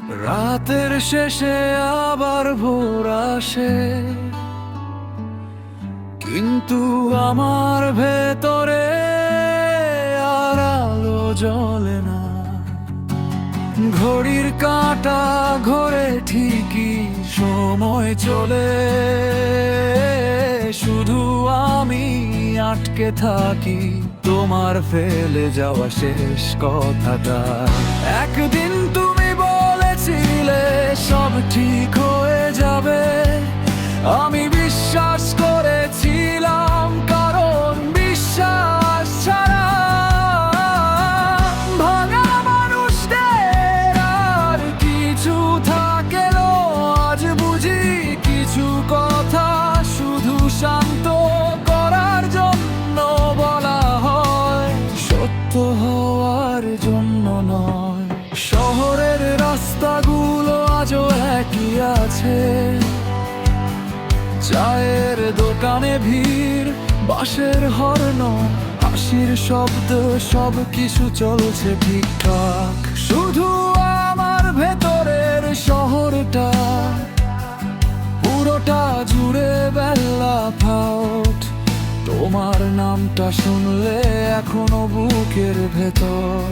রাতের শেষে আবার ভোর আসে, কিন্তু আমার ভেতরে আর আলো জ্বলে না। ঘড়ির কাঁটা ঘোরে ঠিকই, সময় চলে, শুধু আমি আটকে থাকি তোমার ফেলে যাওয়া শেষ কথাটা। একদিন তুমি বলেছিলে সব ঠিক হয়ে যাবে, আমি বিশ্বাস করেছিলাম, কারণ বিশ্বাস ছাড়া ভাঙা মানুষদের আর কিছু থাকেলো। আজ বুঝি কিছু কথা শুধু শান্ত করার জন্য বলা হয়, সত্য হওয়ার জন্য নয়। শহরের রাস্তাগুলো আজও একই আছে, চায়ের দোকানে ভিড়, বাঁশের হর্ন, হাসির শব্দ, সব কিছু চলছে ঠিকঠাক। শুধু আমার ভেতরের শহরটা পুরোটা জুড়ে বেলা ফাউট। তোমার নামটা শুনলে এখনো বুকের ভেতর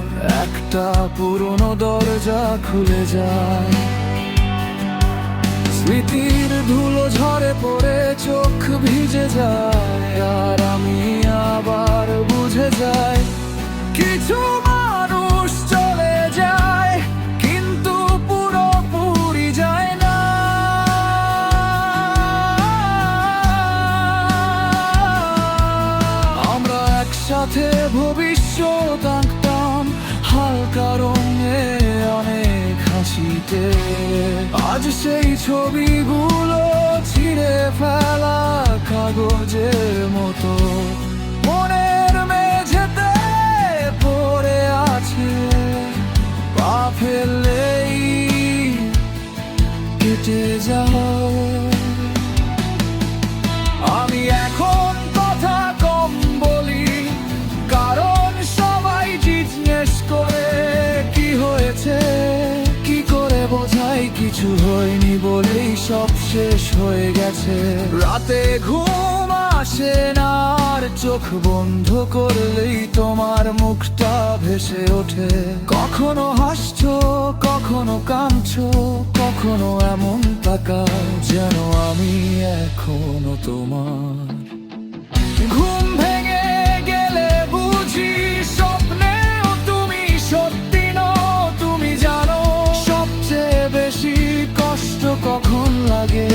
একটা পুরনো দরজা খুলে যায়। স্মৃতির ধুলো ঝরে পড়ে চোখ ভিজে যায়, আর আমি আবার বুঝে যাই কিছু মানুষ চলে যায় কিন্তু পুরোপুরি যায় না। আমরা একসাথে ভবিষ্যৎ আঁকতাম হালকা রঙে অনেক হাসিতে, আজ সেই ছবিগুলো ছিঁড়ে ফেলা কাগজের মতো মনের মেঝেতে পড়ে আছে। পা ফেললেই কেটে যায়। আমি এখন কথা কম বলি, কারণ সবাই জিজ্ঞেস করে কি হয়েছে, কি করে বোঝাই কিছু হয়নি বলেই সব শেষ হয়ে গেছে। রাতে ঘুম আসে না, আর চোখ বন্ধ করলেই তোমার মুখটা ভেসে ওঠে। কখনো হাসছো, কখনো কাঁদছো, কখনো এমন তাকাও যেন আমি এখনো তোমার। ঘুম ভেঙে গেলে বুঝি স্বপ্নেও তুমি সত্যি নও। তুমি জানো সবচেয়ে বেশি কষ্ট কখন লাগে,